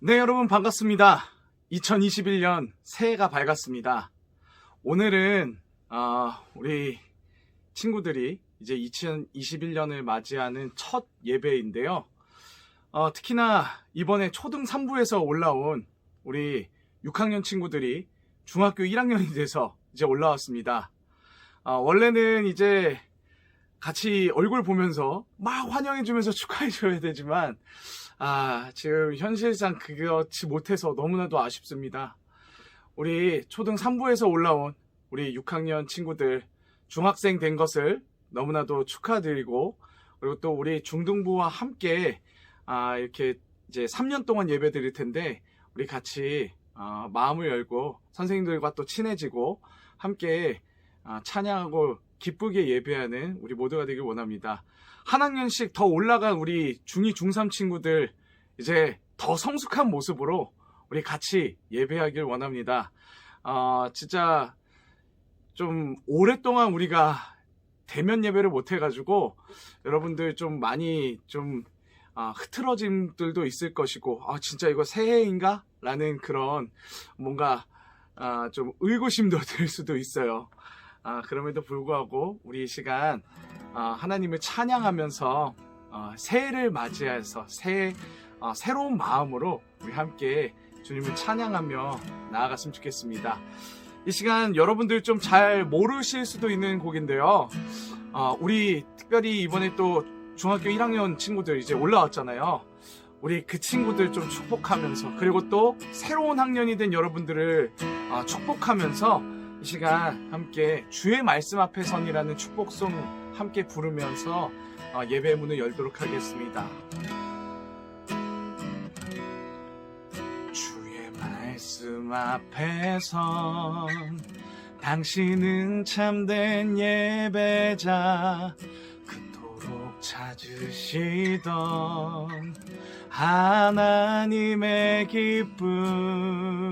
네, 여러분 반갑습니다. 2021년 새해가 밝았습니다. 오늘은 우리 친구들이 이제 2021년을 맞이하는 첫 예배인데요. 특히나 이번에 초등 3부에서 올라온 우리 6학년 친구들이 중학교 1학년이 돼서 이제 올라왔습니다. 원래는 이제 같이 얼굴 보면서 막 환영해주면서 축하해줘야 되지만 지금 현실상 그렇지 못해서 너무나도 아쉽습니다. 우리 초등 3부에서 올라온 우리 6학년 친구들 중학생 된 것을 너무나도 축하드리고, 그리고 또 우리 중등부와 함께 이렇게 이제 3년 동안 예배 드릴 텐데 우리 같이 마음을 열고 선생님들과 또 친해지고 함께 찬양하고 기쁘게 예배하는 우리 모두가 되길 원합니다. 한 학년씩 더 올라간 우리 중2, 중3 친구들 이제 더 성숙한 모습으로 우리 같이 예배하길 원합니다. 진짜 좀 오랫동안 우리가 대면 예배를 못 해가지고 여러분들 좀 많이 좀 흐트러짐들도 있을 것이고, 진짜 이거 새해인가? 라는 그런 뭔가 좀 의구심도 들 수도 있어요. 그럼에도 불구하고 우리 이 시간 하나님을 찬양하면서 새해를 맞이해서 새로운 마음으로 우리 함께 주님을 찬양하며 나아갔으면 좋겠습니다. 이 시간 여러분들 좀 잘 모르실 수도 있는 곡인데요. 우리 특별히 이번에 또 중학교 1학년 친구들 이제 올라왔잖아요. 우리 그 친구들 좀 축복하면서, 그리고 또 새로운 학년이 된 여러분들을 축복하면서 이 시간 함께 주의 말씀 앞에 선이라는 축복송 함께 부르면서 예배 문을 열도록 하겠습니다. 주의 말씀 앞에 선 당신은 참된 예배자, 그토록 찾으시던 하나님의 기쁨,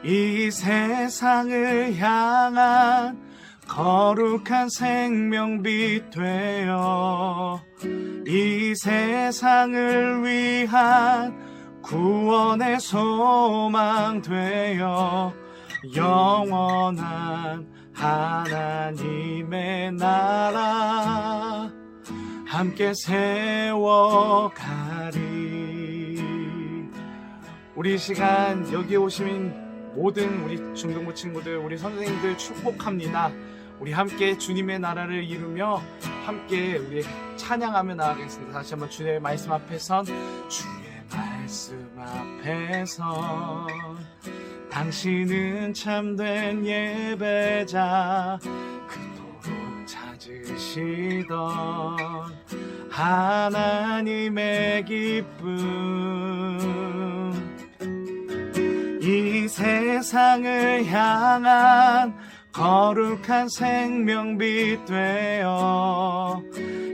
이 세상을 향한 거룩한 생명빛 되어 이 세상을 위한 구원의 소망 되어 영원한 하나님의 나라 함께 세워가리. 우리 시간 여기 오신 모든 우리 중등부 친구들, 우리 선생님들 축복합니다. 우리 함께 주님의 나라를 이루며 함께 우리 찬양하며 나아가겠습니다. 다시 한번 주의 말씀 앞에 선, 주의 말씀 앞에 선 당신은 참된 예배자, 그토록 찾으시던 하나님의 기쁨, 이 세상을 향한 거룩한 생명빛 되어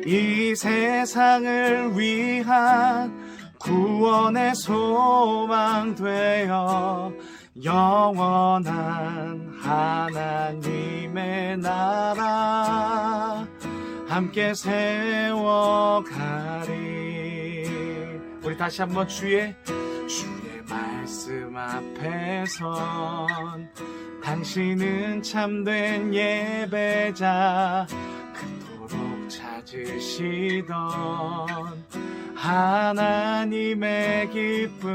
이 세상을 위한 구원의 소망 되어 영원한 하나님의 나라 함께 세워가리. 우리 다시 한번 주의 말씀 앞에 선 당신은 참된 예배자, 그토록 찾으시던 하나님의 기쁨,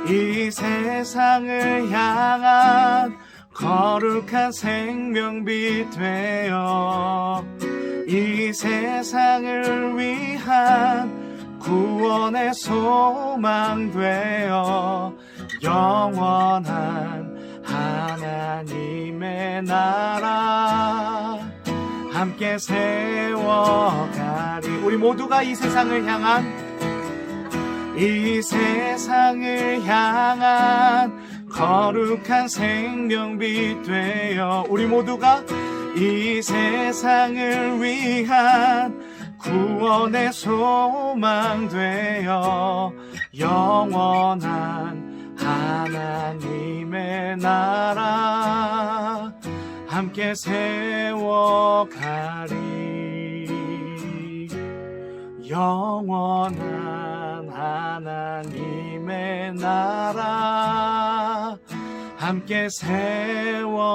이 세상을 향한 거룩한 생명빛 되어 이 세상을 위한 구원의 소망 되어 영원한 하나님의 나라 함께 세워가리. 우리 모두가 이 세상을 향한 거룩한 생명빛 되어 우리 모두가 이 세상을 위한 구원의 소망 되어 영원한 하나님의 나라 함께 세워가리. 영원한 하나님의 나라 함께 세워가리.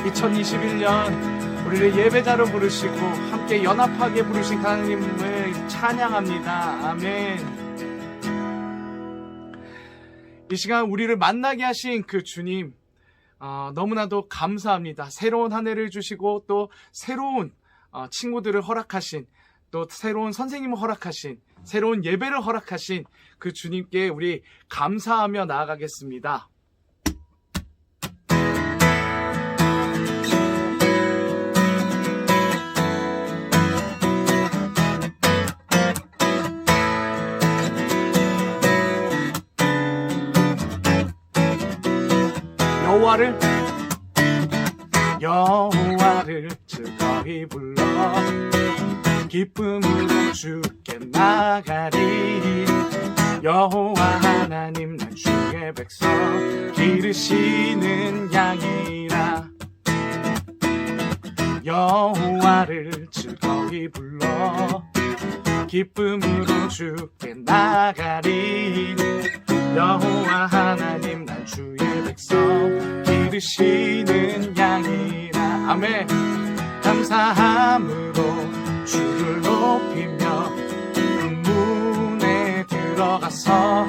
2021년 우리를 예배자로 부르시고 함께 연합하게 부르신 하나님을 찬양합니다. 아멘. 이 시간 우리를 만나게 하신 그 주님, 너무나도 감사합니다. 새로운 한 해를 주시고 또 새로운 친구들을 허락하신, 또 새로운 선생님을 허락하신, 새로운 예배를 허락하신 그 주님께 우리 감사하며 나아가겠습니다. 여호와를 즐거이 불러 기쁨으로 주께 나가리. 여호와 하나님 난 주의 백성 기르시는 양이라. 여호와를 즐거이 불러 기쁨으로 주께 나가리. 여호와 하나님 난 주의 백성 기르시는 양이라. 아멘. 감사함으로 주를 높이며 문에 들어가서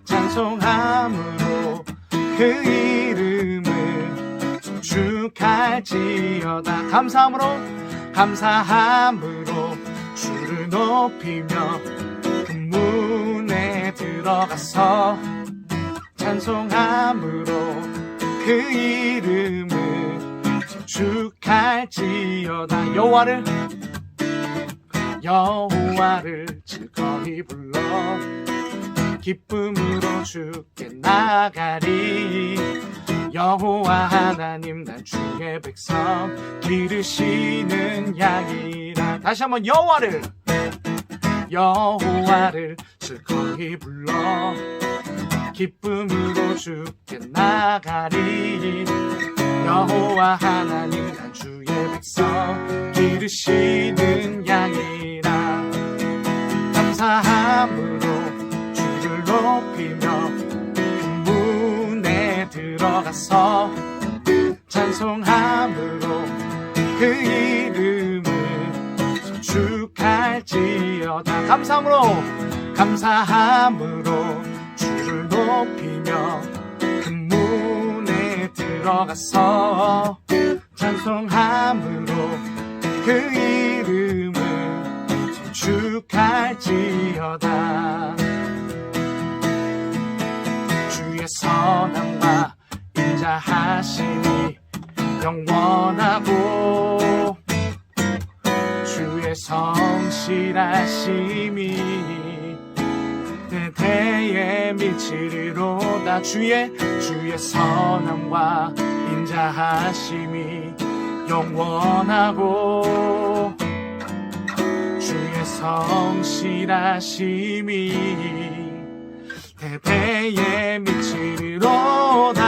찬송함으로 그 이름을 축할지어다. 감사함으로 주를 높이며 그 문에 들어가서 찬송함으로 그 이름을 축할지어다. 여호와를 즐거이 불러 기쁨으로 주께 나가리. 여호와 하나님 난 주의 백성 기르시는 양이라. 다시 한번 여호와를 즐거이 불러 기쁨으로 주께 나가리. 여호와 하나님 난 주의 백성 기르시는 양이라. 감사함으로 주를 높이며 그 문에 들어가서 찬송함으로 그 이름을 축할지어다. 감사함으로 주를 높이며 그 문에 들어가서 찬송함으로 그 이름을 축할지어다. 주의 선함과 인자하심이 영원하고 주의 성실하심이 대대에 미치리로다. 주의 선함과 인자하심이 영원하고 주의 성실하심이 대대에 미치리로다.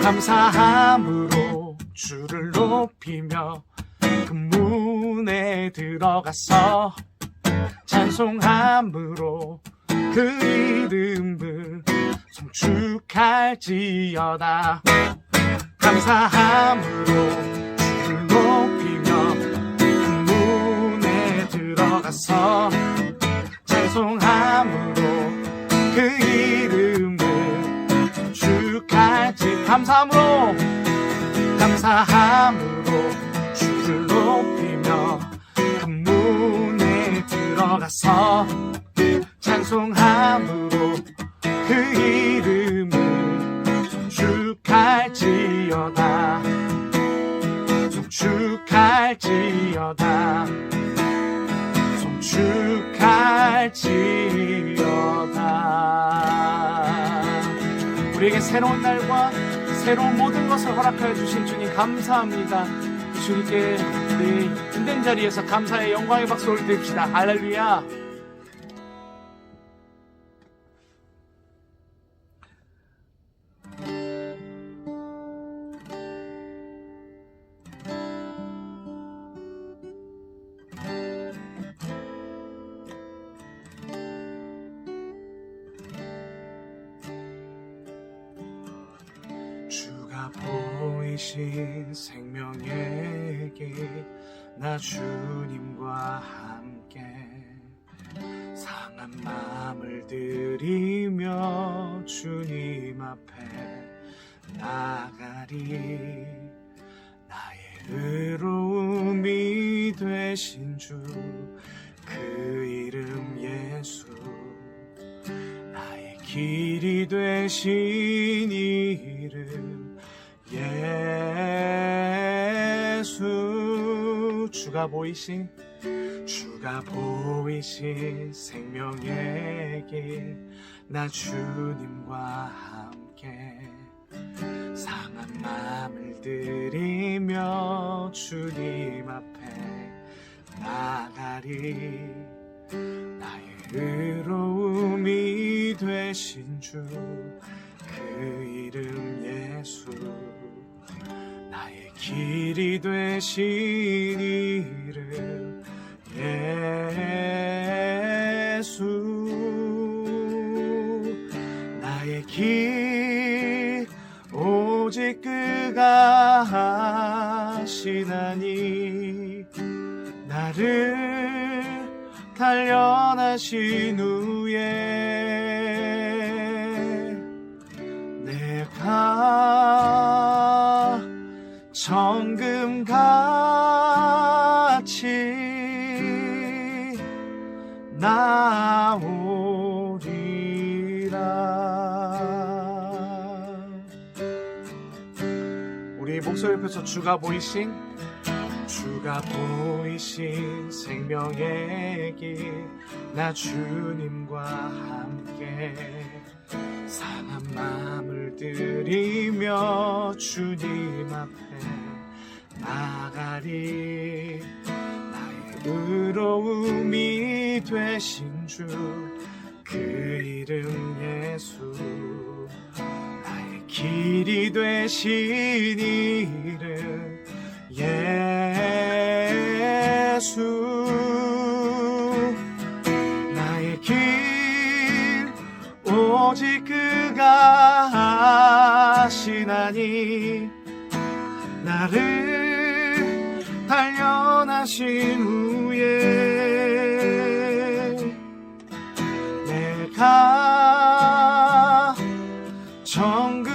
감사함으로 주를 높이며 그 문에 들어가서 찬송함으로 그 이름을 송축할지어다. 감사함으로 주를 높이며 그 문에 들어가서 찬송함으로 그 이름을 송축할지. 감사함으로 주를 높이며 그 문에 들어가서 찬송함으로 그 이름을 송축할지어다. 우리에게 새로운 날과 새로운 모든 것을 허락하여 주신 주님 감사합니다. 주님께 우리 힘든 자리에서 감사의 영광의 박수를 드립시다. 할렐루야. 보이신 생명의 길 나 주님과 함께 상한 마음을 들이며 주님 앞에 나가리. 나의 의로움이 되신 주 그 이름 예수, 나의 길이 되신 이름 예수. 주가 보이신 생명의 길 나 주님과 함께 상한 마음을 들이며 주님 앞에 나가리. 나의 의로움이 되신 주 그 이름 예수, 나의 길이 되신 이름 예수. 나의 길 오직 그가 하시나니 나를 단련하신 후에 내가 정금같이 나오리라. 우리 목소리 펴서 주가 보이신 생명의 길 나 주님과 함께 상한 마음을 들이며 주님 앞에 나가리. 나의 의로움이 되신 주 그 이름 예수, 나의 길이 되신 이름 예수. 나의 길 오직 그가 하시나니 나를 단련하신 후에 내가 정금같이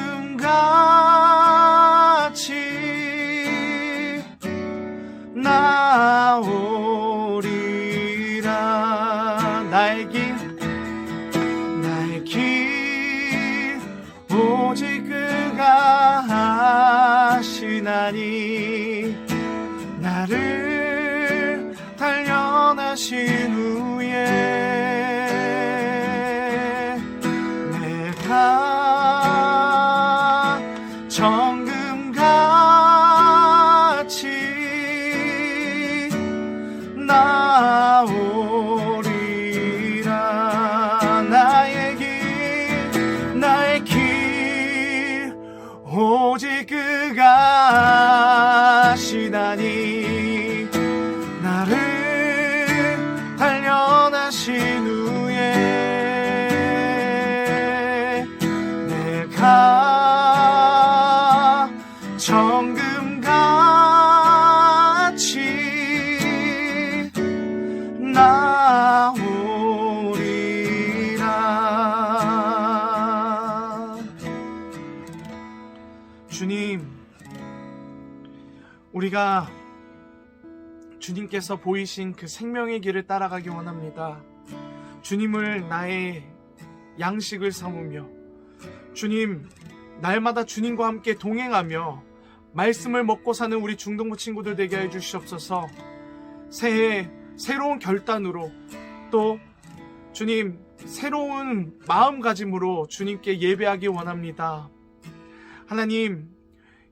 나오리라. 나의 길 오직 그가 하시나니 나를 단련하신 후에 내가 정금같이 나오리라. 나의 길 오직 그가 하시나니 나를 단련하신 후에 내가 정금같이 나오리라. 주님, 우리가 주님께서 보이신 그 생명의 길을 따라가기 원합니다. 주님을 나의 양식을 삼으며 주님, 날마다 주님과 함께 동행하며 말씀을 먹고 사는 우리 중동부 친구들 되게 해주시옵소서. 새해 새로운 결단으로 또 주님 새로운 마음가짐으로 주님께 예배하기 원합니다. 하나님,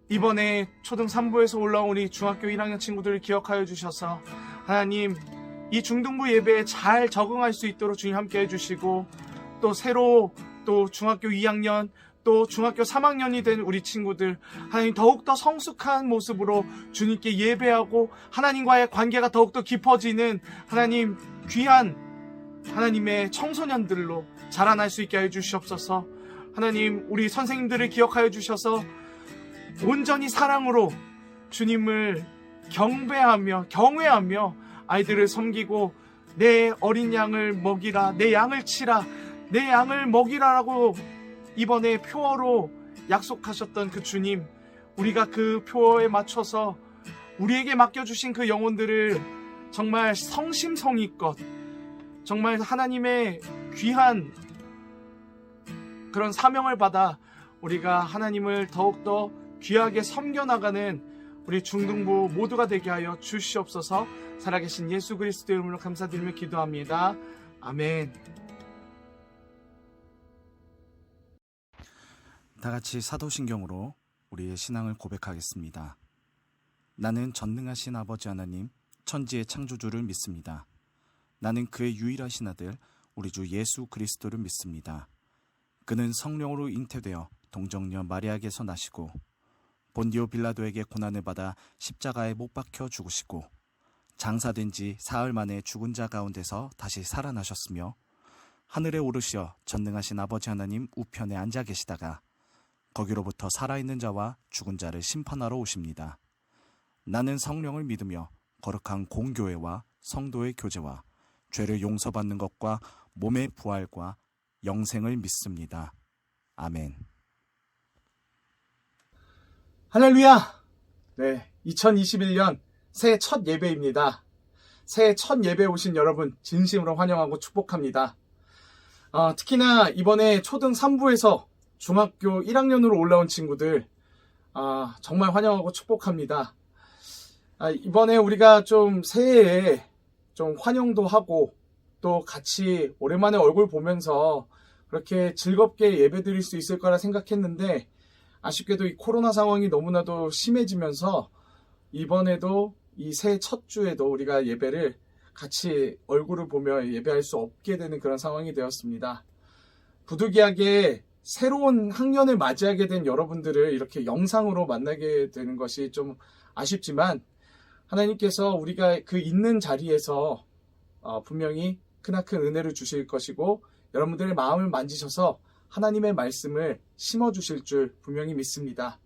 이번에 초등 3부에서 올라온 우리 중학교 1학년 친구들을 기억하여 주셔서 하나님 이 중등부 예배에 잘 적응할 수 있도록 주님 함께 해주시고 또 새로 또 중학교 2학년 또 중학교 3학년이 된 우리 친구들 하나님 더욱더 성숙한 모습으로 주님께 예배하고 하나님과의 관계가 더욱더 깊어지는 하나님 귀한 하나님의 청소년들로 자라날 수 있게 해주시옵소서. 하나님 우리 선생님들을 기억하여 주셔서 온전히 사랑으로 주님을 경외하며 아이들을 섬기고 내 어린 양을 먹이라, 내 양을 치라, 내 양을 먹이라라고 이번에 표어로 약속하셨던 그 주님, 우리가 그 표어에 맞춰서 우리에게 맡겨주신 그 영혼들을 정말 성심성의껏 정말 하나님의 귀한 그런 사명을 받아 우리가 하나님을 더욱더 귀하게 섬겨나가는 우리 중등부 모두가 되게 하여 주시옵소서. 살아계신 예수 그리스도의 이름으로 감사드리며 기도합니다. 아멘. 다같이 사도신경으로 우리의 신앙을 고백하겠습니다. 나는 전능하신 아버지 하나님, 천지의 창조주를 믿습니다. 나는 그의 유일하신 아들, 우리 주 예수 그리스도를 믿습니다. 그는 성령으로 잉태되어 동정녀 마리아에게서 나시고 본디오 빌라도에게 고난을 받아 십자가에 못 박혀 죽으시고 장사된 지 사흘 만에 죽은 자 가운데서 다시 살아나셨으며 하늘에 오르시어 전능하신 아버지 하나님 우편에 앉아 계시다가 거기로부터 살아있는 자와 죽은 자를 심판하러 오십니다. 나는 성령을 믿으며 거룩한 공교회와 성도의 교제와 죄를 용서받는 것과 몸의 부활과 영생을 믿습니다. 아멘. 할렐루야! 네, 2021년 새해 첫 예배입니다. 새해 첫 예배에 오신 여러분 진심으로 환영하고 축복합니다. 특히나 이번에 초등 3부에서 중학교 1학년으로 올라온 친구들 정말 환영하고 축복합니다. 이번에 우리가 좀 새해에 좀 환영도 하고 또 같이 오랜만에 얼굴 보면서 그렇게 즐겁게 예배 드릴 수 있을 거라 생각했는데 아쉽게도 이 코로나 상황이 너무나도 심해지면서 이번에도 이 새해 첫 주에도 우리가 예배를 같이 얼굴을 보며 예배할 수 없게 되는 그런 상황이 되었습니다. 부득이하게 새로운 학년을 맞이하게 된 여러분들을 이렇게 영상으로 만나게 되는 것이 좀 아쉽지만 하나님께서 우리가 그 있는 자리에서 분명히 크나큰 은혜를 주실 것이고 여러분들의 마음을 만지셔서 하나님의 말씀을 심어주실 줄 분명히 믿습니다.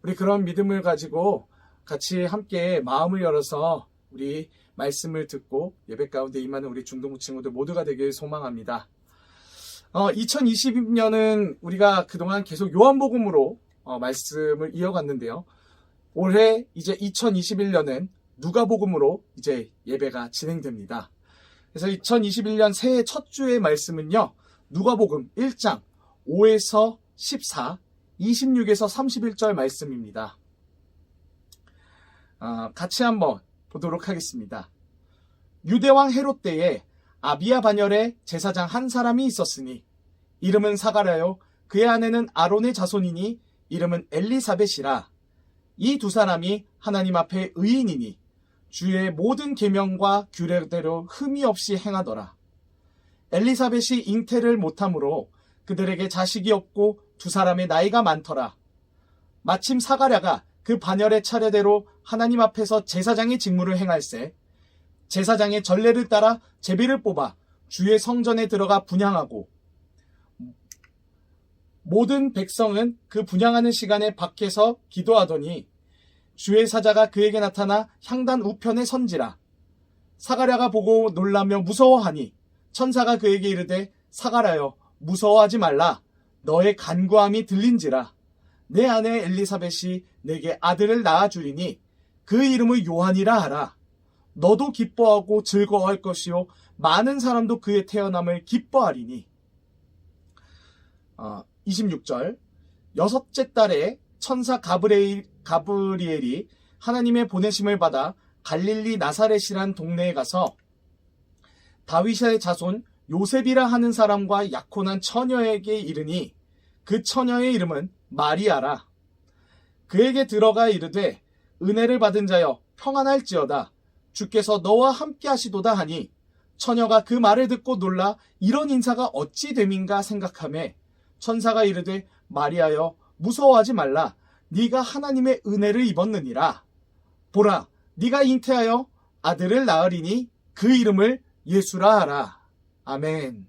우리 그런 믿음을 가지고 같이 함께 마음을 열어서 우리 말씀을 듣고 예배 가운데 임하는 우리 중동부 친구들 모두가 되길 소망합니다. 2020년은 우리가 그동안 계속 요한복음으로 말씀을 이어갔는데요. 올해 이제 2021년은 누가복음으로 이제 예배가 진행됩니다. 그래서 2021년 새해 첫 주의 말씀은요. 누가복음 1장 5에서 14, 26에서 31절 말씀입니다. 같이 한번 보도록 하겠습니다. 유대왕 헤롯 때에 아비야 반열에 제사장 한 사람이 있었으니 이름은 사가랴요 그의 아내는 아론의 자손이니 이름은 엘리사벳이라. 이 두 사람이 하나님 앞에 의인이니 주의 모든 계명과 규례대로 흠이 없이 행하더라. 엘리사벳이 잉태를 못하므로 그들에게 자식이 없고 두 사람의 나이가 많더라. 마침 사가랴가 그 반열의 차례대로 하나님 앞에서 제사장의 직무를 행할세 제사장의 전례를 따라 제비를 뽑아 주의 성전에 들어가 분향하고 모든 백성은 그 분향하는 시간에 밖에서 기도하더니 주의 사자가 그에게 나타나 향단 우편에 선지라. 사가랴가 보고 놀라며 무서워하니 천사가 그에게 이르되 사가랴여 무서워하지 말라. 너의 간구함이 들린지라. 내 아내 엘리사벳이 내게 아들을 낳아주리니 그 이름을 요한이라 하라. 너도 기뻐하고 즐거워할 것이요 많은 사람도 그의 태어남을 기뻐하리니. 26절 여섯째 달에 천사 가브리엘이 하나님의 보내심을 받아 갈릴리 나사렛이란 동네에 가서 다윗의 자손 요셉이라 하는 사람과 약혼한 처녀에게 이르니 그 처녀의 이름은 마리아라. 그에게 들어가 이르되 은혜를 받은 자여 평안할지어다. 주께서 너와 함께 하시도다 하니 처녀가 그 말을 듣고 놀라 이런 인사가 어찌 됨인가 생각하매 천사가 이르되 마리아여 무서워하지 말라. 네가 하나님의 은혜를 입었느니라. 보라 네가 잉태하여 아들을 낳으리니 그 이름을 예수라 하라. 아멘.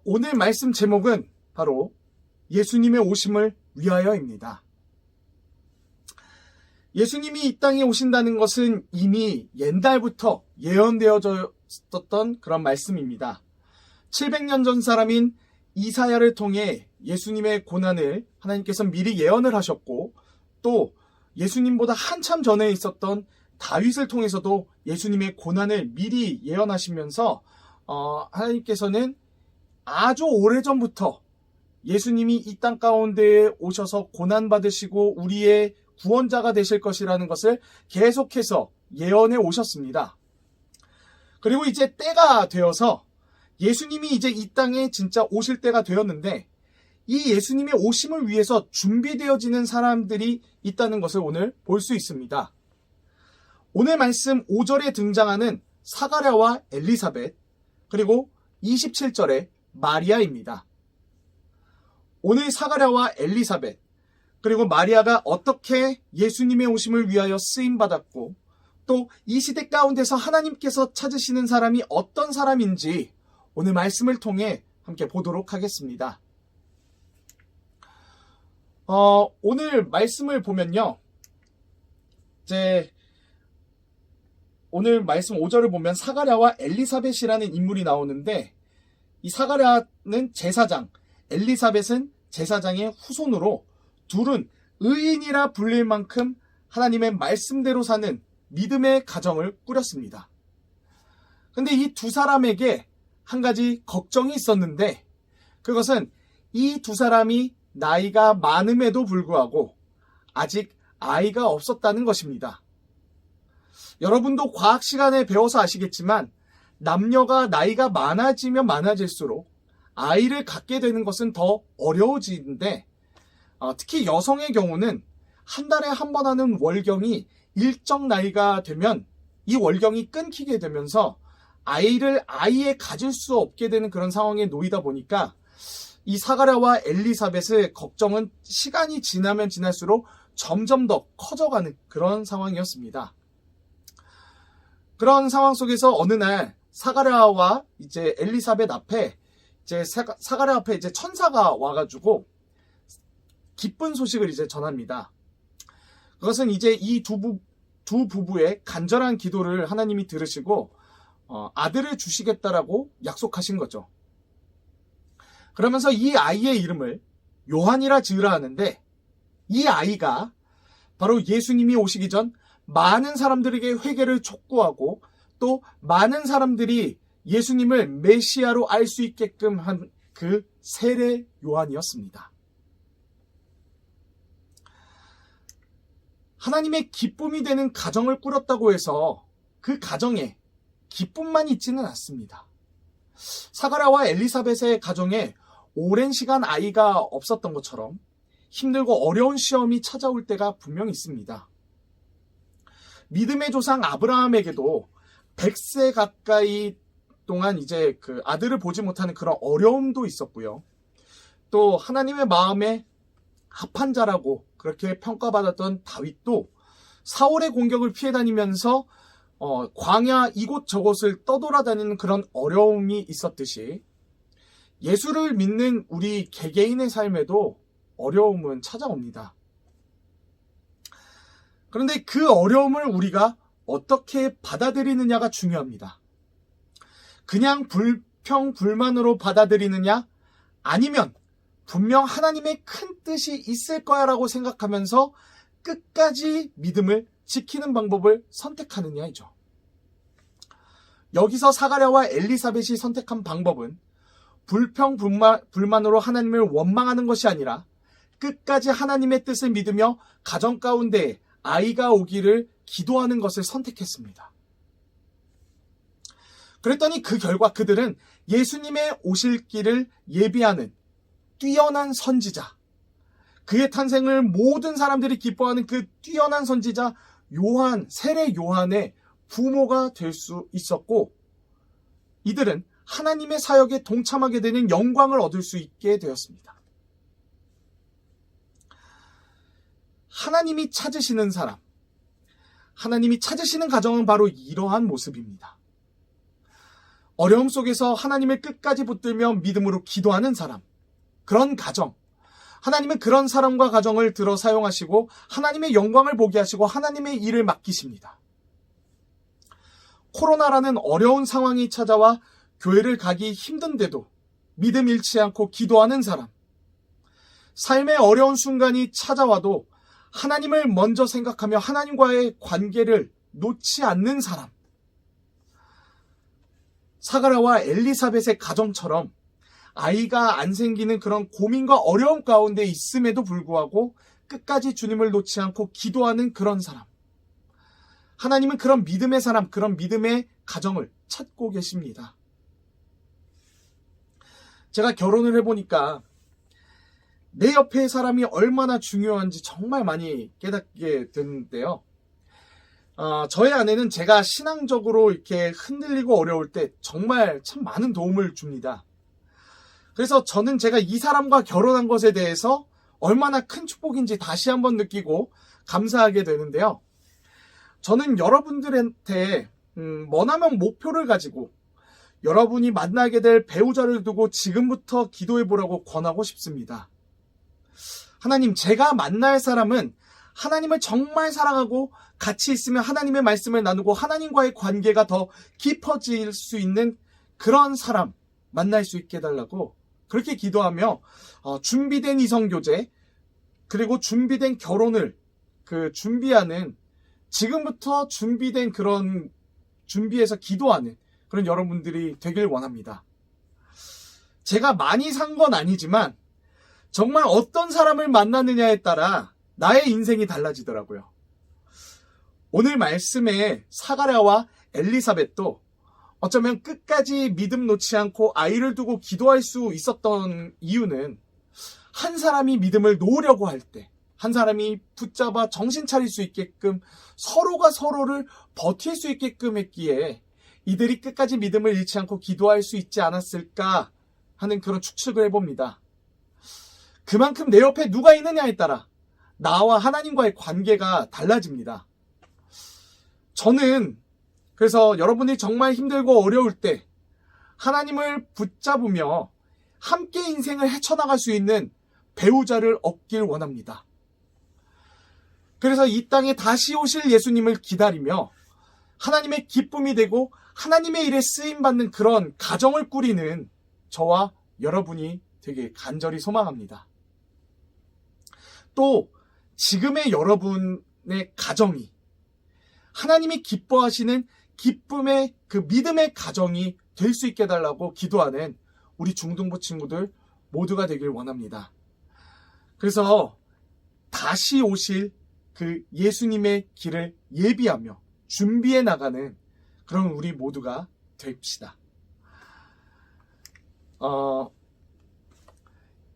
오늘 말씀 제목은 바로 예수님의 오심을 위하여입니다. 예수님이 이 땅에 오신다는 것은 이미 옛날부터 예언되어졌던 그런 말씀입니다. 700년 전 사람인 이사야를 통해 예수님의 고난을 하나님께서 미리 예언을 하셨고, 또 예수님보다 한참 전에 있었던 다윗을 통해서도 예수님의 고난을 미리 예언하시면서 하나님께서는 아주 오래전부터 예수님이 이 땅 가운데에 오셔서 고난받으시고 우리의 구원자가 되실 것이라는 것을 계속해서 예언해 오셨습니다. 그리고 이제 때가 되어서 예수님이 이제 이 땅에 진짜 오실 때가 되었는데, 이 예수님의 오심을 위해서 준비되어지는 사람들이 있다는 것을 오늘 볼 수 있습니다. 오늘 말씀 5절에 등장하는 사가랴와 엘리사벳, 그리고 27절에 마리아입니다. 오늘 사가랴와 엘리사벳, 그리고 마리아가 어떻게 예수님의 오심을 위하여 쓰임받았고, 또 이 시대 가운데서 하나님께서 찾으시는 사람이 어떤 사람인지 오늘 말씀을 통해 함께 보도록 하겠습니다. 오늘 말씀을 보면요, 오늘 말씀 5절을 보면 사가랴와 엘리사벳이라는 인물이 나오는데, 이 사가랴는 제사장, 엘리사벳은 제사장의 후손으로 둘은 의인이라 불릴 만큼 하나님의 말씀대로 사는 믿음의 가정을 꾸렸습니다. 근데 이 두 사람에게 한 가지 걱정이 있었는데, 그것은 이 두 사람이 나이가 많음에도 불구하고 아직 아이가 없었다는 것입니다. 여러분도 과학 시간에 배워서 아시겠지만, 남녀가 나이가 많아지면 많아질수록 아이를 갖게 되는 것은 더 어려워지는데, 특히 여성의 경우는 한 달에 한 번 하는 월경이 일정 나이가 되면 이 월경이 끊기게 되면서 아이를 아예 가질 수 없게 되는 그런 상황에 놓이다 보니까, 이 사가랴와 엘리사벳의 걱정은 시간이 지나면 지날수록 점점 더 커져가는 그런 상황이었습니다. 그런 상황 속에서 어느 날 사가랴와 이제 엘리사벳 앞에 사가랴 앞에 이제 천사가 와가지고 기쁜 소식을 이제 전합니다. 그것은 이제 이 두 부부의 간절한 기도를 하나님이 들으시고 아들을 주시겠다라고 약속하신 거죠. 그러면서 이 아이의 이름을 요한이라 지으라 하는데, 이 아이가 바로 예수님이 오시기 전 많은 사람들에게 회개를 촉구하고, 또 많은 사람들이 예수님을 메시아로 알 수 있게끔 한 그 세례 요한이었습니다. 하나님의 기쁨이 되는 가정을 꾸렸다고 해서 그 가정에 기쁨만 있지는 않습니다. 사가랴와 엘리사벳의 가정에 오랜 시간 아이가 없었던 것처럼 힘들고 어려운 시험이 찾아올 때가 분명히 있습니다. 믿음의 조상 아브라함에게도 100세 가까이 동안 이제 그 아들을 보지 못하는 그런 어려움도 있었고요. 또 하나님의 마음에 합한 자라고 그렇게 평가받았던 다윗도 사울의 공격을 피해 다니면서 광야 이곳저곳을 떠돌아다니는 그런 어려움이 있었듯이, 예수를 믿는 우리 개개인의 삶에도 어려움은 찾아옵니다. 그런데 그 어려움을 우리가 어떻게 받아들이느냐가 중요합니다. 그냥 불평불만으로 받아들이느냐, 아니면 분명 하나님의 큰 뜻이 있을 거야 라고 생각하면서 끝까지 믿음을 지키는 방법을 선택하느냐이죠. 여기서 사가랴와 엘리사벳이 선택한 방법은 불평불만으로 하나님을 원망하는 것이 아니라 끝까지 하나님의 뜻을 믿으며 가정 가운데 아이가 오기를 기도하는 것을 선택했습니다. 그랬더니 그 결과 그들은 예수님의 오실 길을 예비하는 뛰어난 선지자, 그의 탄생을 모든 사람들이 기뻐하는 그 뛰어난 선지자 요한, 세례 요한의 부모가 될 수 있었고, 이들은 하나님의 사역에 동참하게 되는 영광을 얻을 수 있게 되었습니다. 하나님이 찾으시는 사람, 하나님이 찾으시는 가정은 바로 이러한 모습입니다. 어려움 속에서 하나님을 끝까지 붙들며 믿음으로 기도하는 사람, 그런 가정, 하나님은 그런 사람과 가정을 들어 사용하시고 하나님의 영광을 보게 하시고 하나님의 일을 맡기십니다. 코로나라는 어려운 상황이 찾아와 교회를 가기 힘든데도 믿음 잃지 않고 기도하는 사람, 삶의 어려운 순간이 찾아와도 하나님을 먼저 생각하며 하나님과의 관계를 놓지 않는 사람, 사가랴와 엘리사벳의 가정처럼 아이가 안 생기는 그런 고민과 어려움 가운데 있음에도 불구하고 끝까지 주님을 놓지 않고 기도하는 그런 사람, 하나님은 그런 믿음의 사람, 그런 믿음의 가정을 찾고 계십니다. 제가 결혼을 해보니까 내 옆에 사람이 얼마나 중요한지 정말 많이 깨닫게 되는데요. 저희 아내는 제가 신앙적으로 이렇게 흔들리고 어려울 때 정말 참 많은 도움을 줍니다. 그래서 저는 제가 이 사람과 결혼한 것에 대해서 얼마나 큰 축복인지 다시 한번 느끼고 감사하게 되는데요. 저는 여러분들한테 머나먼 목표를 가지고 여러분이 만나게 될 배우자를 두고 지금부터 기도해 보라고 권하고 싶습니다. 하나님, 제가 만날 사람은 하나님을 정말 사랑하고 같이 있으면 하나님의 말씀을 나누고 하나님과의 관계가 더 깊어질 수 있는 그런 사람 만날 수 있게 해달라고 그렇게 기도하며 준비된 이성교제 그리고 준비된 결혼을 준비하는, 지금부터 준비된 그런 준비해서 기도하는 그런 여러분들이 되길 원합니다. 제가 많이 산 건 아니지만 정말 어떤 사람을 만나느냐에 따라 나의 인생이 달라지더라고요. 오늘 말씀에 사가랴와 엘리사벳도 어쩌면 끝까지 믿음 놓지 않고 아이를 두고 기도할 수 있었던 이유는 한 사람이 믿음을 놓으려고 할 때, 한 사람이 붙잡아 정신 차릴 수 있게끔 서로가 서로를 버틸 수 있게끔 했기에 이들이 끝까지 믿음을 잃지 않고 기도할 수 있지 않았을까 하는 그런 추측을 해봅니다. 그만큼 내 옆에 누가 있느냐에 따라 나와 하나님과의 관계가 달라집니다. 저는 그래서 여러분이 정말 힘들고 어려울 때 하나님을 붙잡으며 함께 인생을 헤쳐나갈 수 있는 배우자를 얻길 원합니다. 그래서 이 땅에 다시 오실 예수님을 기다리며 하나님의 기쁨이 되고 하나님의 일에 쓰임받는 그런 가정을 꾸리는 저와 여러분이 되게 간절히 소망합니다. 또 지금의 여러분의 가정이 하나님이 기뻐하시는 기쁨의 그 믿음의 가정이 될 수 있게 해달라고 기도하는 우리 중등부 친구들 모두가 되길 원합니다. 그래서 다시 오실 그 예수님의 길을 예비하며 준비해 나가는 그런 우리 모두가 됩시다.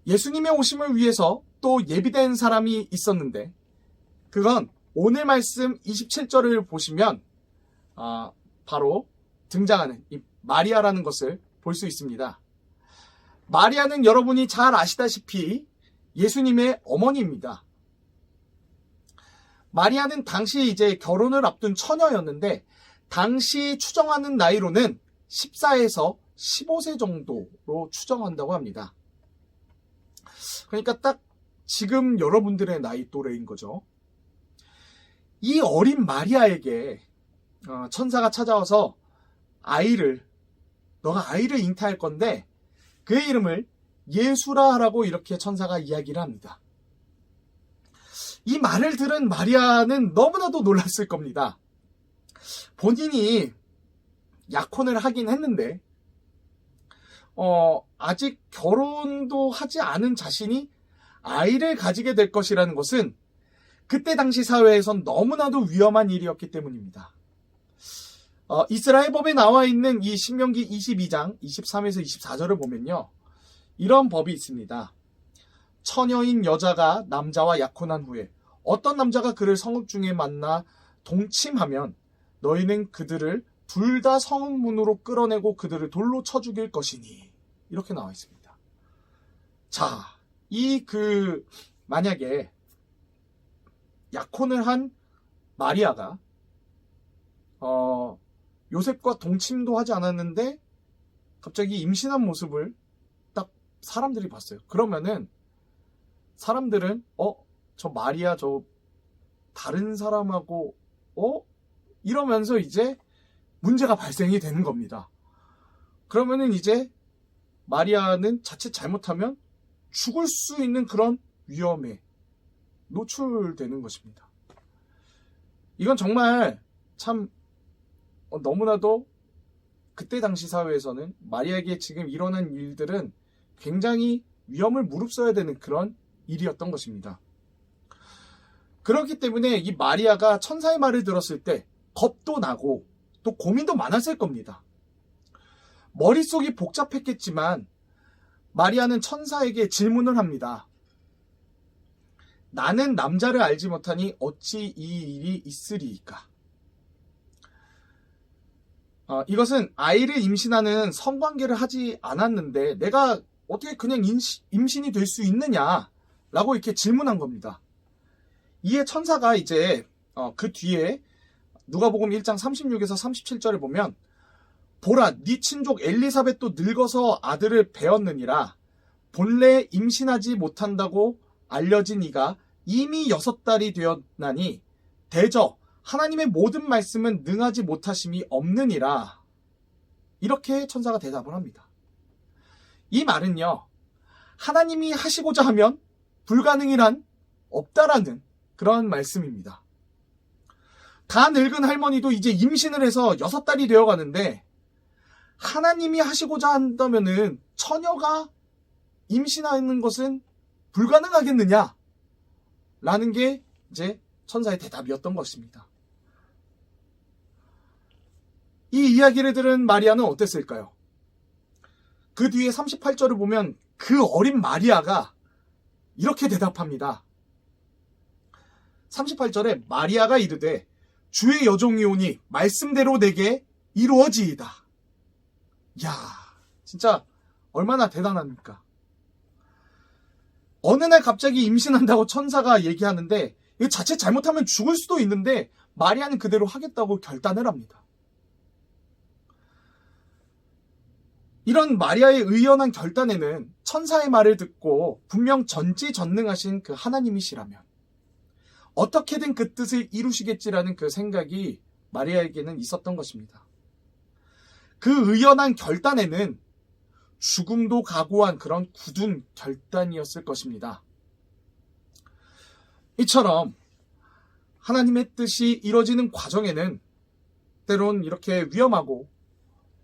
예수님의 오심을 위해서 또 예비된 사람이 있었는데 그건 오늘 말씀 27절을 보시면 바로 등장하는 이 마리아라는 것을 볼 수 있습니다. 마리아는 여러분이 잘 아시다시피 예수님의 어머니입니다. 마리아는 당시 이제 결혼을 앞둔 처녀였는데 당시 추정하는 나이로는 14에서 15세 정도로 추정한다고 합니다. 그러니까 딱 지금 여러분들의 나이 또래인 거죠. 이 어린 마리아에게 천사가 찾아와서 너가 아이를 잉태할 건데 그의 이름을 예수라 하라고 이렇게 천사가 이야기를 합니다. 이 말을 들은 마리아는 너무나도 놀랐을 겁니다. 본인이 약혼을 하긴 했는데 아직 결혼도 하지 않은 자신이 아이를 가지게 될 것이라는 것은 그때 당시 사회에선 너무나도 위험한 일이었기 때문입니다. 이스라엘 법에 나와 있는 이 신명기 22장 23에서 24절을 보면요. 이런 법이 있습니다. 처녀인 여자가 남자와 약혼한 후에 어떤 남자가 그를 성읍 중에 만나 동침하면 너희는 그들을 둘 다 성문으로 끌어내고 그들을 돌로 쳐 죽일 것이니 이렇게 나와 있습니다. 자, 만약에 약혼을 한 마리아가 요셉과 동침도 하지 않았는데 갑자기 임신한 모습을 딱 사람들이 봤어요. 그러면은 사람들은 저 마리아 저 다른 사람하고 이러면서 이제 문제가 발생이 되는 겁니다. 그러면은 이제 마리아는 자칫 잘못하면 죽을 수 있는 그런 위험에 노출되는 것입니다. 이건 정말 참 너무나도 그때 당시 사회에서는 마리아에게 지금 일어난 일들은 굉장히 위험을 무릅써야 되는 그런 일이었던 것입니다. 그렇기 때문에 이 마리아가 천사의 말을 들었을 때 겁도 나고 또 고민도 많았을 겁니다. 머릿속이 복잡했겠지만 마리아는 천사에게 질문을 합니다. 나는 남자를 알지 못하니 어찌 이 일이 있으리이까? 이것은 아이를 임신하는 성관계를 하지 않았는데 내가 어떻게 그냥 임신이 될 수 있느냐라고 이렇게 질문한 겁니다. 이에 천사가 이제 그 뒤에 누가복음 1장 36에서 37절에 보면 보라 네 친족 엘리사벳도 늙어서 아들을 배었느니라 본래 임신하지 못한다고 알려진 이가 이미 6달이 되었나니 대저 하나님의 모든 말씀은 능하지 못하심이 없느니라. 이렇게 천사가 대답을 합니다. 이 말은요, 하나님이 하시고자 하면 불가능이란 없다라는 그런 말씀입니다. 다 늙은 할머니도 이제 임신을 해서 6달이 되어 가는데 하나님이 하시고자 한다면은 처녀가 임신하는 것은 불가능하겠느냐? 라는 게 이제 천사의 대답이었던 것입니다. 이 이야기를 들은 마리아는 어땠을까요? 그 뒤에 38절을 보면 그 어린 마리아가 이렇게 대답합니다. 38절에 마리아가 이르되 주의 여종이 오니 말씀대로 내게 이루어지이다. 야, 진짜 얼마나 대단합니까? 어느 날 갑자기 임신한다고 천사가 얘기하는데 이거 자칫 잘못하면 죽을 수도 있는데 마리아는 그대로 하겠다고 결단을 합니다. 이런 마리아의 의연한 결단에는 천사의 말을 듣고 분명 전지전능하신 그 하나님이시라면 어떻게든 그 뜻을 이루시겠지라는 그 생각이 마리아에게는 있었던 것입니다. 그 의연한 결단에는 죽음도 각오한 그런 굳은 결단이었을 것입니다. 이처럼 하나님의 뜻이 이루어지는 과정에는 때론 이렇게 위험하고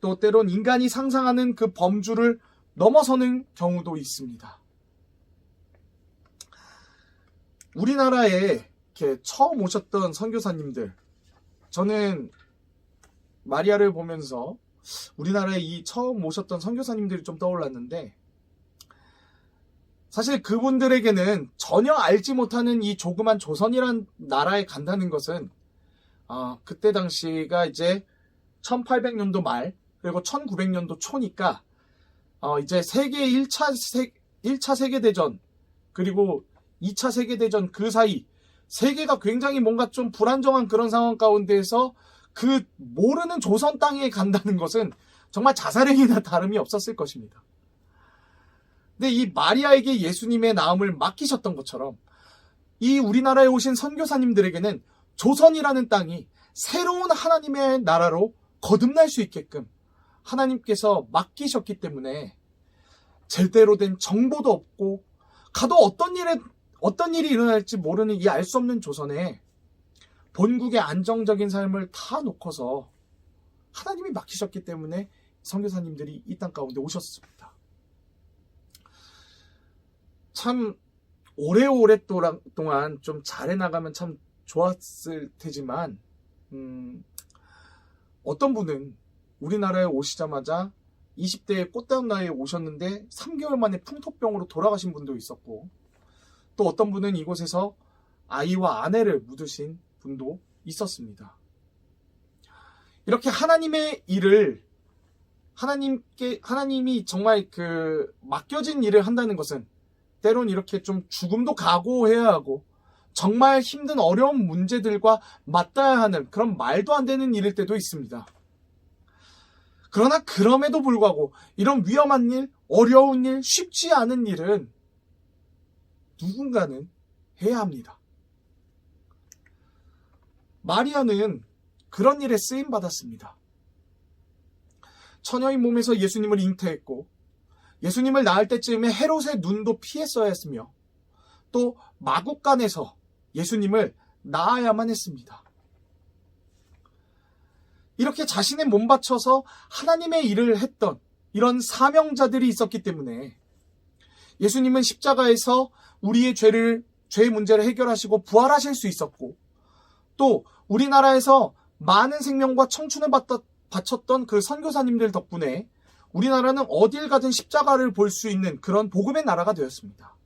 또 때론 인간이 상상하는 그 범주를 넘어서는 경우도 있습니다. 우리나라에 이렇게 처음 오셨던 선교사님들, 저는 마리아를 보면서 우리나라에 이 처음 오셨던 선교사님들이 좀 떠올랐는데 사실 그분들에게는 전혀 알지 못하는 이 조그만 조선이란 나라에 간다는 것은 그때 당시가 이제 1800년도 말 그리고 1900년도 초니까 이제 세계 1차 세계대전 그리고 2차 세계대전 그 사이 세계가 굉장히 뭔가 좀 불안정한 그런 상황 가운데에서 그 모르는 조선 땅에 간다는 것은 정말 자살행위나 다름이 없었을 것입니다. 근데 이 마리아에게 예수님의 나음을 맡기셨던 것처럼 이 우리나라에 오신 선교사님들에게는 조선이라는 땅이 새로운 하나님의 나라로 거듭날 수 있게끔 하나님께서 맡기셨기 때문에 제대로 된 정보도 없고 가도 어떤 일이 일어날지 모르는 이 알 수 없는 조선에 본국의 안정적인 삶을 다 놓고서 하나님이 맡기셨기 때문에 선교사님들이 이 땅 가운데 오셨습니다. 참 오래오래 동안 좀 잘해나가면 참 좋았을 테지만 어떤 분은 우리나라에 오시자마자 20대의 꽃다운 나이에 오셨는데 3개월 만에 풍토병으로 돌아가신 분도 있었고 또 어떤 분은 이곳에서 아이와 아내를 묻으신 분도 있었습니다. 이렇게 하나님의 일을 하나님이 정말 그 맡겨진 일을 한다는 것은 때론 이렇게 좀 죽음도 각오해야 하고 정말 힘든 어려운 문제들과 맞닿아야 하는 그런 말도 안 되는 일일 때도 있습니다. 그러나 그럼에도 불구하고 이런 위험한 일, 어려운 일, 쉽지 않은 일은 누군가는 해야 합니다. 마리아는 그런 일에 쓰임받았습니다. 처녀의 몸에서 예수님을 잉태했고 예수님을 낳을 때쯤에 헤롯의 눈도 피했어야 했으며 또 마국간에서 예수님을 낳아야만 했습니다. 이렇게 자신의 몸 바쳐서 하나님의 일을 했던 이런 사명자들이 있었기 때문에 예수님은 십자가에서 우리의 죄의 문제를 해결하시고 부활하실 수 있었고 또 우리나라에서 많은 생명과 청춘을 바쳤던 그 선교사님들 덕분에 우리나라는 어딜 가든 십자가를 볼 수 있는 그런 복음의 나라가 되었습니다.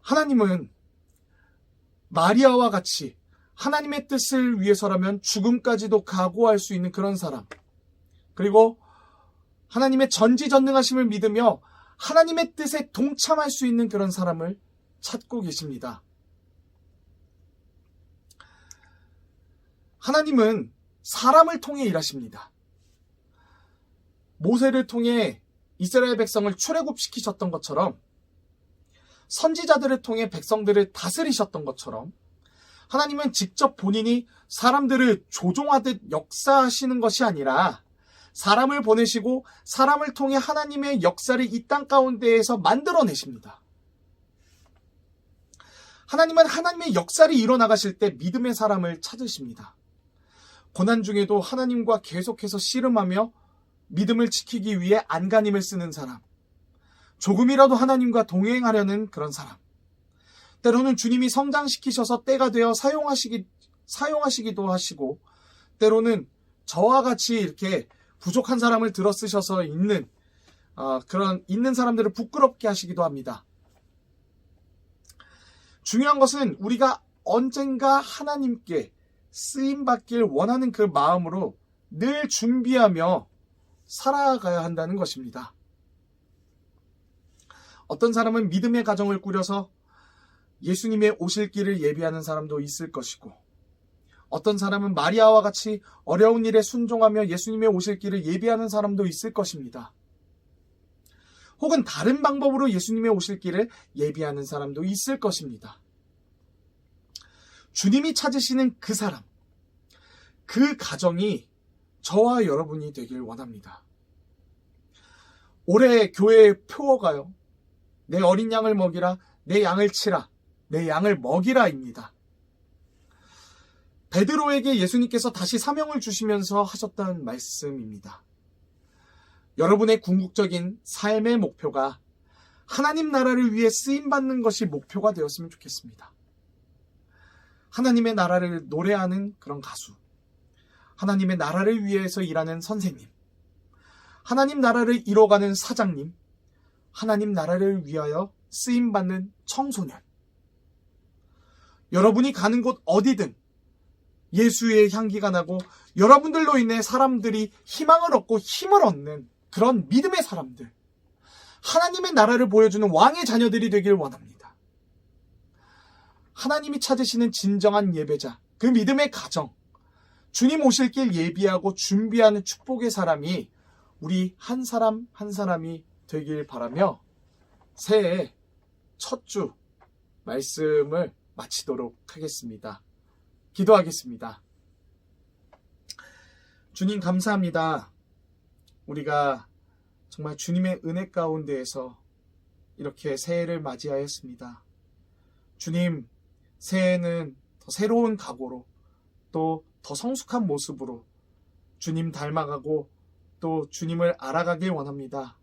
하나님은 마리아와 같이 하나님의 뜻을 위해서라면 죽음까지도 각오할 수 있는 그런 사람, 그리고 하나님의 전지전능하심을 믿으며 하나님의 뜻에 동참할 수 있는 그런 사람을 찾고 계십니다. 하나님은 사람을 통해 일하십니다. 모세를 통해 이스라엘 백성을 출애굽시키셨던 것처럼 선지자들을 통해 백성들을 다스리셨던 것처럼 하나님은 직접 본인이 사람들을 조종하듯 역사하시는 것이 아니라 사람을 보내시고 사람을 통해 하나님의 역사를 이 땅 가운데에서 만들어내십니다. 하나님은 하나님의 역사를 이뤄나가실 때 믿음의 사람을 찾으십니다. 고난 중에도 하나님과 계속해서 씨름하며 믿음을 지키기 위해 안간힘을 쓰는 사람, 조금이라도 하나님과 동행하려는 그런 사람, 때로는 주님이 성장시키셔서 때가 되어 사용하시기도 하시고 때로는 저와 같이 이렇게 부족한 사람을 들어 쓰셔서 있는 사람들을 부끄럽게 하시기도 합니다. 중요한 것은 우리가 언젠가 하나님께 쓰임받길 원하는 그 마음으로 늘 준비하며 살아가야 한다는 것입니다. 어떤 사람은 믿음의 가정을 꾸려서 예수님의 오실 길을 예비하는 사람도 있을 것이고 어떤 사람은 마리아와 같이 어려운 일에 순종하며 예수님의 오실 길을 예비하는 사람도 있을 것입니다. 혹은 다른 방법으로 예수님의 오실 길을 예비하는 사람도 있을 것입니다. 주님이 찾으시는 그 사람, 그 가정이 저와 여러분이 되길 원합니다. 올해 교회의 표어가요, 내 어린 양을 먹이라, 내 양을 치라, 내 양을 먹이라입니다. 베드로에게 예수님께서 다시 사명을 주시면서 하셨던 말씀입니다. 여러분의 궁극적인 삶의 목표가 하나님 나라를 위해 쓰임받는 것이 목표가 되었으면 좋겠습니다. 하나님의 나라를 노래하는 그런 가수, 하나님의 나라를 위해서 일하는 선생님, 하나님 나라를 이뤄가는 사장님, 하나님 나라를 위하여 쓰임받는 청소년. 여러분이 가는 곳 어디든 예수의 향기가 나고 여러분들로 인해 사람들이 희망을 얻고 힘을 얻는 그런 믿음의 사람들, 하나님의 나라를 보여주는 왕의 자녀들이 되길 원합니다. 하나님이 찾으시는 진정한 예배자, 그 믿음의 가정, 주님 오실 길 예비하고 준비하는 축복의 사람이 우리 한 사람 한 사람이 되길 바라며 새해 첫 주 말씀을 마치도록 하겠습니다. 기도하겠습니다. 주님 감사합니다. 우리가 정말 주님의 은혜 가운데에서 이렇게 새해를 맞이하였습니다. 주님, 새해는 더 새로운 각오로 또 더 성숙한 모습으로 주님 닮아가고 또 주님을 알아가길 원합니다.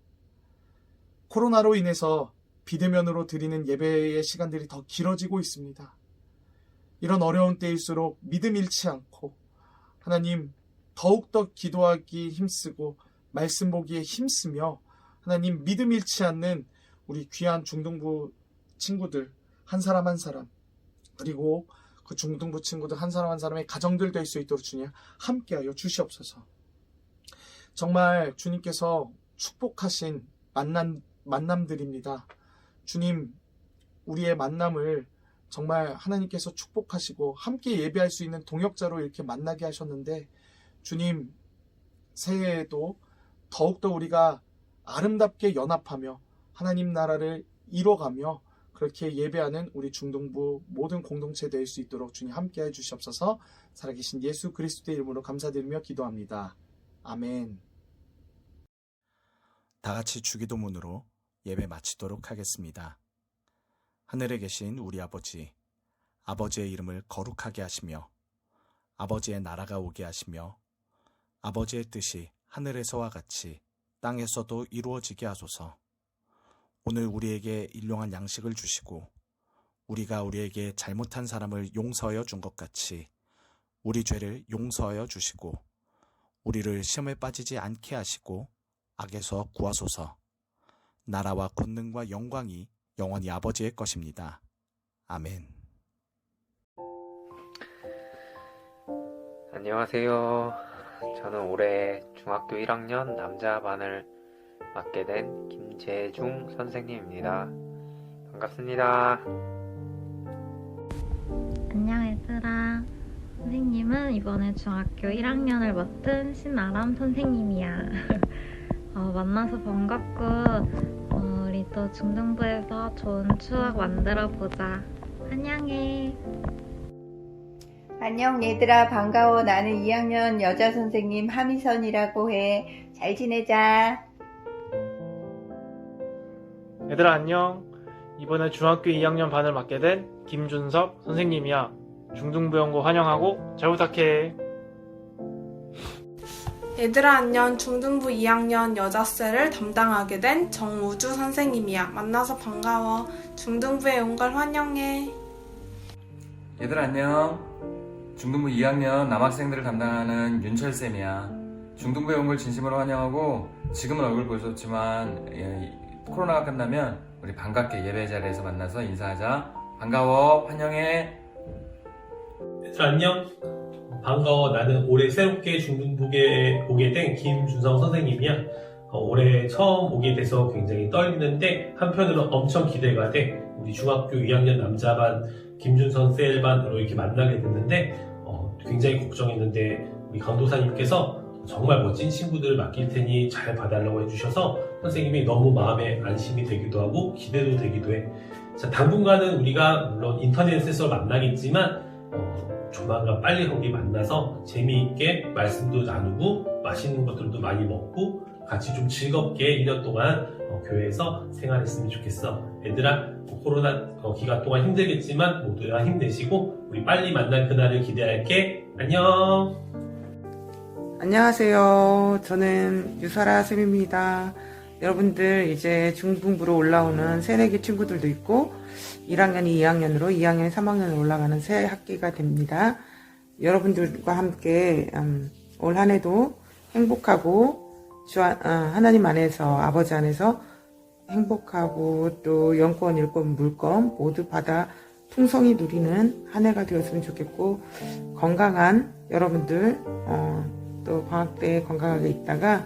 코로나로 인해서 비대면으로 드리는 예배의 시간들이 더 길어지고 있습니다. 이런 어려운 때일수록 믿음 잃지 않고 하나님 더욱더 기도하기 힘쓰고 말씀 보기에 힘쓰며 하나님 믿음 잃지 않는 우리 귀한 중등부 친구들 한 사람 한 사람, 그리고 그 중등부 친구들 한 사람 한 사람의 가정들 될 수 있도록 주님 함께하여 주시옵소서. 정말 주님께서 축복하신 만남들입니다. 주님, 우리의 만남을 정말 하나님께서 축복하시고 함께 예배할 수 있는 동역자로 이렇게 만나게 하셨는데 주님, 새해에도 더욱더 우리가 아름답게 연합하며 하나님 나라를 이뤄가며 그렇게 예배하는 우리 중동부 모든 공동체 될 수 있도록 주님 함께해 주시옵소서. 살아계신 예수 그리스도의 이름으로 감사드리며 기도합니다. 아멘. 다 같이 주기도문으로 예배 마치도록 하겠습니다. 하늘에 계신 우리 아버지, 아버지의 이름을 거룩하게 하시며 아버지의 나라가 오게 하시며 아버지의 뜻이 하늘에서와 같이 땅에서도 이루어지게 하소서. 오늘 우리에게 일용할 양식을 주시고 우리가 우리에게 잘못한 사람을 용서하여 준 것 같이 우리 죄를 용서하여 주시고 우리를 시험에 빠지지 않게 하시고 악에서 구하소서. 나라와 권능과 영광이 영원히 아버지의 것입니다. 아멘. 안녕하세요. 저는 올해 중학교 1학년 남자반을 맡게 된 김재중 선생님입니다. 반갑습니다. 안녕 얘들아. 선생님은 이번에 중학교 1학년을 맡은 신아람 선생님이야. 만나서 반갑고 우리 또 중등부에서 좋은 추억 만들어보자. 환영해. 안녕 얘들아, 반가워. 나는 2학년 여자 선생님 하미선이라고 해. 잘 지내자. 얘들아 안녕. 이번에 중학교 2학년 반을 맡게 된 김준석 선생님이야. 중등부연고 환영하고 잘 부탁해. 얘들아 안녕. 중등부 2학년 여자셀을 담당하게 된 정우주 선생님이야. 만나서 반가워. 중등부에 온 걸 환영해. 얘들아 안녕. 중등부 2학년 남학생들을 담당하는 윤철쌤이야. 중등부에 온 걸 진심으로 환영하고 지금은 얼굴 볼 수 없지만 코로나가 끝나면 우리 반갑게 예배 자리에서 만나서 인사하자. 반가워. 환영해. 얘들아 안녕. 반가워. 나는 올해 새롭게 중등부에 오게 된 김준성 선생님이야. 올해 처음 오게 돼서 굉장히 떨리는데 한편으로는 엄청 기대가 돼. 우리 중학교 2학년 남자반 김준선 셀반으로 이렇게 만나게 됐는데 굉장히 걱정했는데 우리 강도사님께서 정말 멋진 친구들을 맡길 테니 잘 봐달라고 해주셔서 선생님이 너무 마음에 안심이 되기도 하고 기대도 되기도 해. 자, 당분간은 우리가 물론 인터넷에서 만나겠지만 조만간 빨리 거기 만나서 재미있게 말씀도 나누고 맛있는 것들도 많이 먹고 같이 좀 즐겁게 1년 동안 교회에서 생활했으면 좋겠어. 얘들아 코로나 기간 동안 힘들겠지만 모두 다 힘내시고 우리 빨리 만날 그날을 기대할게. 안녕. 안녕하세요. 저는 유설아 쌤입니다. 여러분들 이제 중등부로 올라오는 새내기 친구들도 있고 1학년이 2학년으로 2학년이 3학년으로 올라가는 새 학기가 됩니다. 여러분들과 함께 올 한 해도 행복하고 하나님 안에서 아버지 안에서 행복하고 또 영권, 일권, 물권 모두 받아 풍성히 누리는 한 해가 되었으면 좋겠고 건강한 여러분들 또 방학 때 건강하게 있다가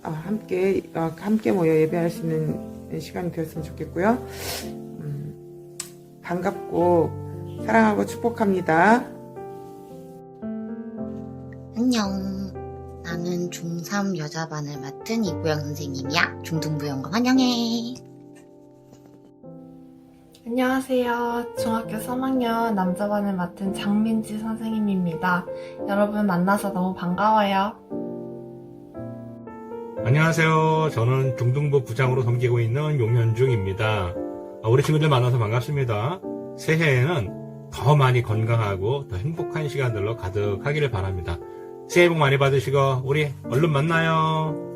함께 모여 예배할 수 있는 시간이 되었으면 좋겠고요. 반갑고 사랑하고 축복합니다. 안녕. 나는 중3 여자반을 맡은 이구영 선생님이야. 중등부연금 환영해. 안녕하세요. 중학교 3학년 남자반을 맡은 장민지 선생님입니다. 여러분 만나서 너무 반가워요. 안녕하세요. 저는 중등부 부장으로 섬기고 있는 용현중입니다. 우리 친구들 만나서 반갑습니다. 새해에는 더 많이 건강하고 더 행복한 시간들로 가득하기를 바랍니다. 새해 복 많이 받으시고 우리 얼른 만나요.